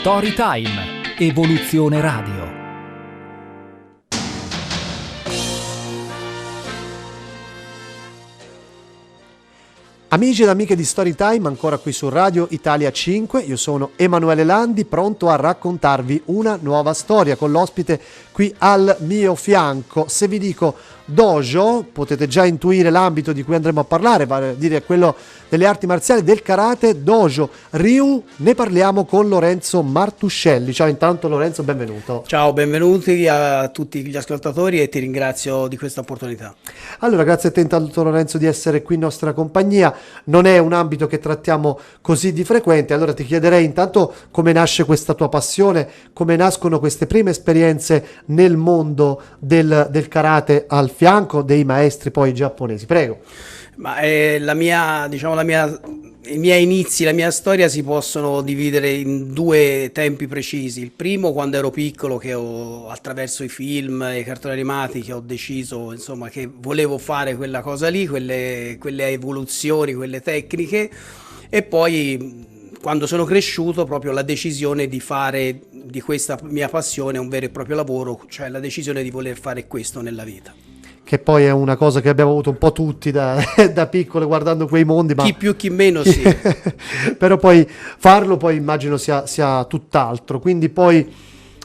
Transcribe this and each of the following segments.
Storytime, Evoluzione Radio. Amici ed amiche di Storytime, ancora qui su Radio Italia 5, io sono Emanuele Landi, pronto a raccontarvi una nuova storia con l'ospite qui al mio fianco. Se vi dico dojo, potete già intuire l'ambito di cui andremo a parlare, vale a dire quello delle arti marziali, del karate, dojo, Ryu. Ne parliamo con Lorenzo Martuscelli. Ciao intanto Lorenzo, benvenuto. Ciao, benvenuti a tutti gli ascoltatori e ti ringrazio di questa opportunità. Allora, grazie a te intanto Lorenzo di essere qui in nostra compagnia. Non è un ambito che trattiamo così di frequente, allora ti chiederei intanto come nasce questa tua passione, come nascono queste prime esperienze nel mondo del karate al fianco dei maestri poi giapponesi. Prego. Ma i miei inizi, la mia storia si possono dividere in due tempi precisi. Il primo, quando ero piccolo, che attraverso i film e i cartoni animati che ho deciso, insomma, che volevo fare quella cosa lì, quelle evoluzioni, quelle tecniche, e poi quando sono cresciuto proprio la decisione di fare di questa mia passione un vero e proprio lavoro, cioè la decisione di voler fare questo nella vita. Che poi è una cosa che abbiamo avuto un po' tutti da piccole guardando quei mondi. Ma chi più chi meno, sì. Però poi farlo poi immagino sia tutt'altro. Quindi poi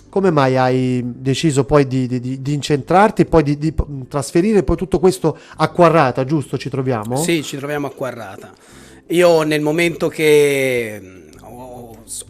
come mai hai deciso poi di incentrarti e poi di trasferire poi tutto questo a Quarrata, giusto? Ci troviamo? Sì, ci troviamo a Quarrata. Io nel momento che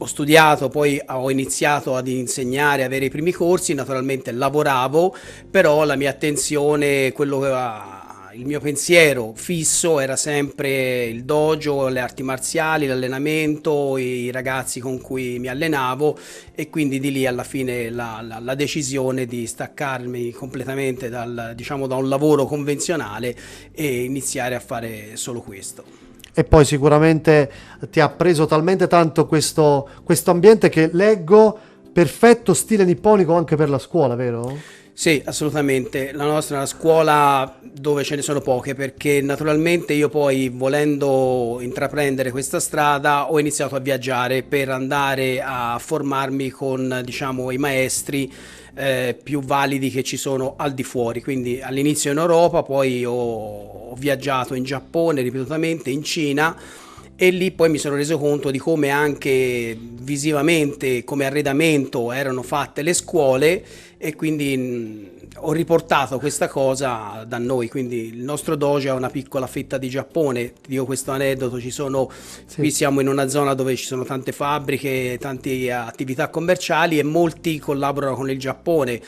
ho studiato, poi ho iniziato ad insegnare, avere i primi corsi, naturalmente lavoravo, però la mia attenzione, il mio pensiero fisso era sempre il dojo, le arti marziali, l'allenamento, i ragazzi con cui mi allenavo, e quindi di lì alla fine la decisione di staccarmi completamente da un lavoro convenzionale e iniziare a fare solo questo. E poi sicuramente ti ha preso talmente tanto questo ambiente che leggo perfetto stile nipponico anche per la scuola, vero? Sì, assolutamente. La nostra è una scuola dove ce ne sono poche, perché naturalmente io poi, volendo intraprendere questa strada, ho iniziato a viaggiare per andare a formarmi con, i maestri più validi che ci sono al di fuori. Quindi all'inizio in Europa, poi ho viaggiato in Giappone ripetutamente, in Cina, e lì poi mi sono reso conto di come anche visivamente, come arredamento, erano fatte le scuole, e quindi ho riportato questa cosa da noi. Quindi il nostro dojo è una piccola fetta di Giappone. Ti dico questo aneddoto: qui siamo in una zona dove ci sono tante fabbriche, tante attività commerciali, e molti collaborano con il Giappone.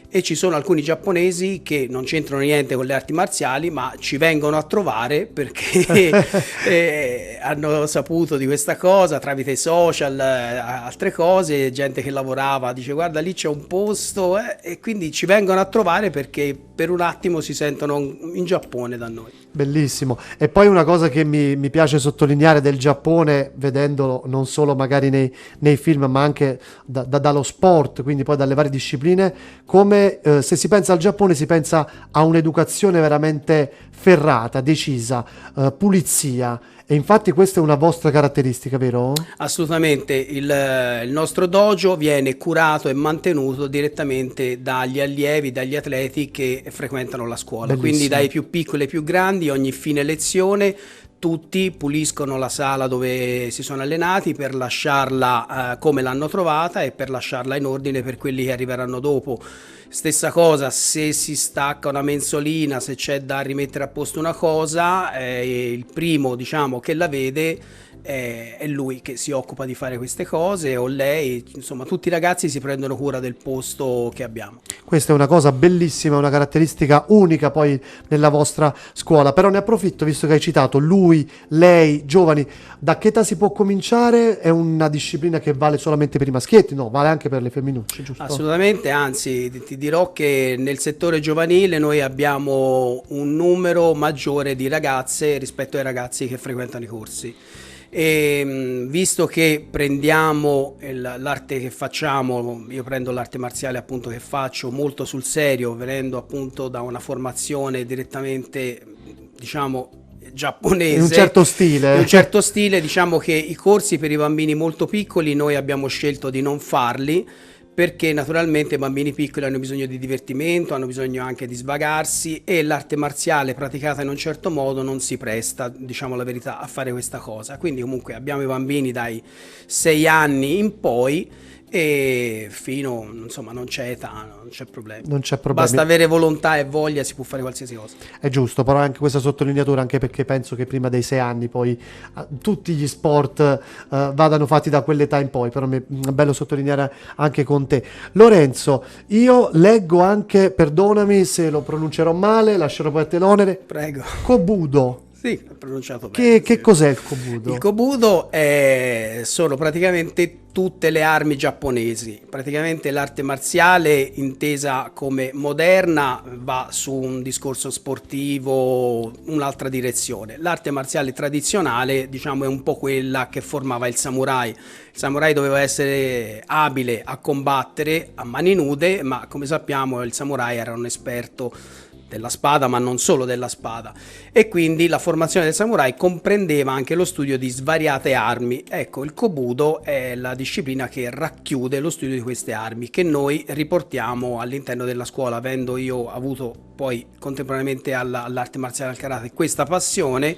E ci sono alcuni giapponesi che non c'entrano niente con le arti marziali, ma ci vengono a trovare perché hanno saputo di questa cosa tramite i social, altre cose, gente che lavorava dice guarda lì c'è un posto, e quindi ci vengono a trovare perché per un attimo si sentono in Giappone da noi. Bellissimo. E poi una cosa che mi piace sottolineare del Giappone, vedendolo non solo magari nei film, ma anche dallo sport, quindi poi dalle varie discipline, come se si pensa al Giappone si pensa a un'educazione veramente ferrata, decisa, pulizia. E infatti questa è una vostra caratteristica, vero? Assolutamente. Il nostro dojo viene curato e mantenuto direttamente dagli allievi, dagli atleti che frequentano la scuola. Bellissimo. Quindi dai più piccoli ai più grandi, ogni fine lezione tutti puliscono la sala dove si sono allenati per lasciarla come l'hanno trovata e per lasciarla in ordine per quelli che arriveranno dopo. Stessa cosa se si stacca una mensolina, se c'è da rimettere a posto una cosa, il primo che la vede è lui che si occupa di fare queste cose, o lei, insomma tutti i ragazzi si prendono cura del posto che abbiamo. Questa è una cosa bellissima, una caratteristica unica poi nella vostra scuola. Però ne approfitto, visto che hai citato lui, lei, giovani, da che età si può cominciare? È una disciplina che vale solamente per i maschietti? No, vale anche per le femminucce, giusto? Assolutamente, anzi ti dirò che nel settore giovanile noi abbiamo un numero maggiore di ragazze rispetto ai ragazzi che frequentano i corsi. E visto che prendiamo l'arte che facciamo, io prendo l'arte marziale appunto che faccio molto sul serio, venendo appunto da una formazione direttamente giapponese. In un certo stile. In un certo stile, diciamo che i corsi per i bambini molto piccoli noi abbiamo scelto di non farli, perché naturalmente i bambini piccoli hanno bisogno di divertimento, hanno bisogno anche di svagarsi, e l'arte marziale praticata in un certo modo non si presta, diciamo la verità, a fare questa cosa. Quindi comunque abbiamo i bambini dai 6 anni in poi, e fino, insomma, non c'è età, non c'è problema. Non c'è problema. Basta avere volontà e voglia, si può fare qualsiasi cosa. È giusto, però anche questa sottolineatura, anche perché penso che prima dei 6 anni poi tutti gli sport vadano fatti da quell'età in poi, però è bello sottolineare anche con te. Lorenzo, io leggo anche, perdonami se lo pronuncerò male, lascerò poi a te l'onere, Prego. Kobudo. Sì, ho pronunciato bene. Che cos'è il Kobudo? Il Kobudo sono praticamente tutte le armi giapponesi. Praticamente l'arte marziale intesa come moderna va su un discorso sportivo, un'altra direzione. L'arte marziale tradizionale, diciamo, è un po' quella che formava il samurai. Il samurai doveva essere abile a combattere a mani nude, ma come sappiamo il samurai era un esperto della spada, ma non solo della spada, e quindi la formazione del samurai comprendeva anche lo studio di svariate armi. Ecco, il Kobudo è la disciplina che racchiude lo studio di queste armi, che noi riportiamo all'interno della scuola, avendo io avuto poi contemporaneamente all'arte marziale, al karate, questa passione.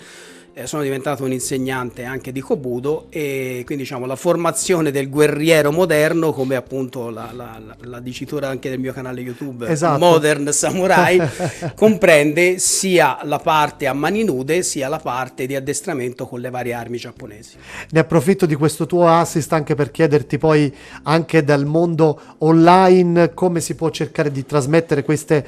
Sono diventato un insegnante anche di Kobudo, e quindi diciamo la formazione del guerriero moderno, come appunto la dicitura anche del mio canale YouTube, esatto. Modern Samurai, comprende sia la parte a mani nude sia la parte di addestramento con le varie armi giapponesi. Ne approfitto di questo tuo assist anche per chiederti poi anche dal mondo online come si può cercare di trasmettere queste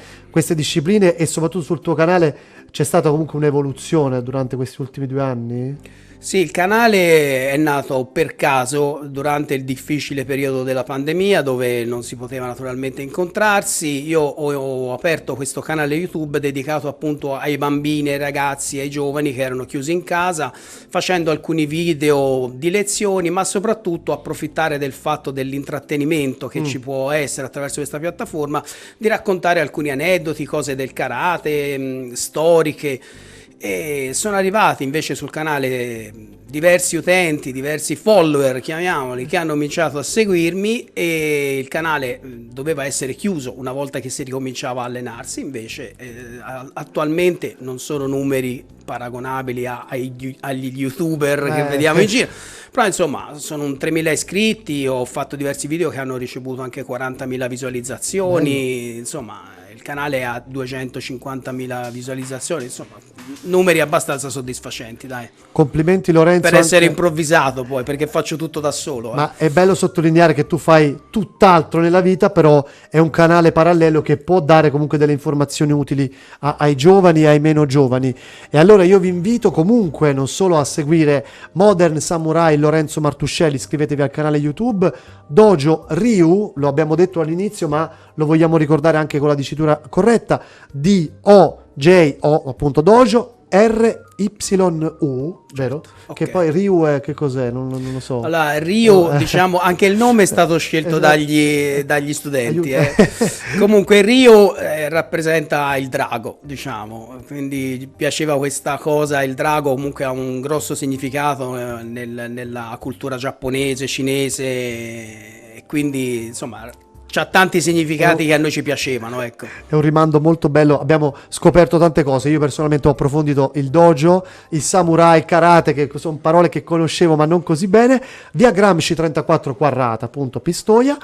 discipline, e soprattutto sul tuo canale c'è stata comunque un'evoluzione durante questi ultimi 2 anni? Sì, il canale è nato per caso durante il difficile periodo della pandemia, dove non si poteva naturalmente incontrarsi. Io ho aperto questo canale YouTube dedicato appunto ai bambini, ai ragazzi, ai giovani che erano chiusi in casa, facendo alcuni video di lezioni, ma soprattutto approfittare del fatto dell'intrattenimento che ci può essere attraverso questa piattaforma, di raccontare alcuni aneddoti, cose del karate, storiche. E sono arrivati invece sul canale diversi utenti, diversi follower, chiamiamoli, che hanno cominciato a seguirmi, e il canale doveva essere chiuso una volta che si ricominciava a allenarsi. Invece attualmente non sono numeri paragonabili agli youtuber che vediamo in giro, però insomma sono un 3.000 iscritti, ho fatto diversi video che hanno ricevuto anche 40.000 visualizzazioni, insomma il canale ha 250.000 visualizzazioni, insomma numeri abbastanza soddisfacenti, dai. Complimenti Lorenzo. Per essere improvvisato poi, perché faccio tutto da solo. Ma è bello sottolineare che tu fai tutt'altro nella vita, però è un canale parallelo che può dare comunque delle informazioni utili ai giovani e ai meno giovani. E allora io vi invito comunque non solo a seguire Modern Samurai Lorenzo Martuscelli, iscrivetevi al canale YouTube, Dojo Ryu, lo abbiamo detto all'inizio ma lo vogliamo ricordare anche con la dicitura corretta, D-O-J-O, appunto Dojo, R-Y-U, vero? Ok. Che poi Ryu è che cos'è? Non lo so. Allora, Ryu, diciamo, anche il nome è stato scelto Esatto. dagli studenti. Comunque Ryu rappresenta il drago, diciamo, quindi piaceva questa cosa. Il drago comunque ha un grosso significato nella cultura giapponese, cinese, e quindi insomma c'ha tanti significati che a noi ci piacevano, ecco. È un rimando molto bello, abbiamo scoperto tante cose. Io personalmente ho approfondito il dojo, il samurai, il karate, che sono parole che conoscevo ma non così bene. Via Gramsci 34 Quarrata, appunto Pistoia.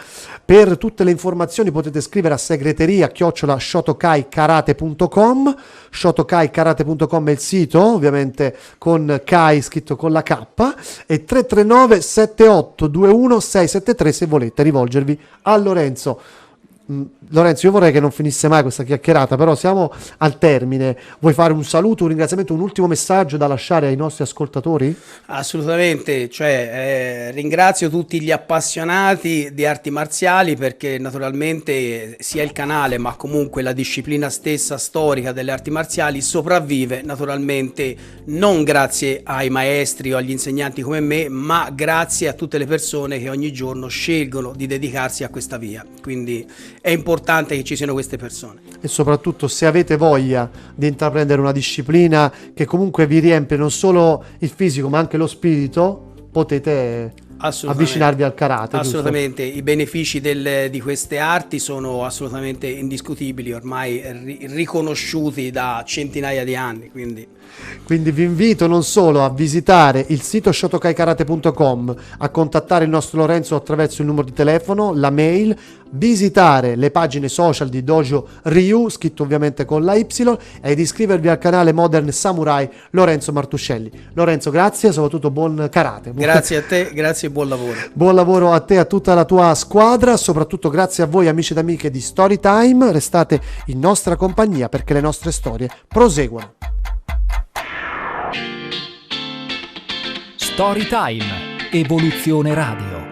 Per tutte le informazioni potete scrivere a segreteria@shotokaikarate.com. shotokaikarate.com è il sito, ovviamente con Kai scritto con la K, e 339 7821 673 se volete rivolgervi a Lorenzo. Lorenzo, io vorrei che non finisse mai questa chiacchierata, però siamo al termine. Vuoi fare un saluto, un ringraziamento, un ultimo messaggio da lasciare ai nostri ascoltatori? Assolutamente, cioè ringrazio tutti gli appassionati di arti marziali, perché naturalmente sia il canale ma comunque la disciplina stessa storica delle arti marziali sopravvive naturalmente non grazie ai maestri o agli insegnanti come me, ma grazie a tutte le persone che ogni giorno scelgono di dedicarsi a questa via. Quindi è importante che ci siano queste persone. E soprattutto, se avete voglia di intraprendere una disciplina che comunque vi riempie non solo il fisico ma anche lo spirito, potete avvicinarvi al karate. Assolutamente, giusto? I benefici di queste arti sono assolutamente indiscutibili, ormai riconosciuti da centinaia di anni. Quindi vi invito non solo a visitare il sito shotokaikarate.com, a contattare il nostro Lorenzo attraverso il numero di telefono, la mail, visitare le pagine social di Dojo Ryu, scritto ovviamente con la Y, e ad iscrivervi al canale Modern Samurai Lorenzo Martuscelli. Lorenzo, grazie, soprattutto buon karate. Grazie a te, grazie e buon lavoro. Buon lavoro a te e a tutta la tua squadra, soprattutto grazie a voi amici ed amiche di Storytime, restate in nostra compagnia perché le nostre storie proseguono. Storytime, Evoluzione Radio.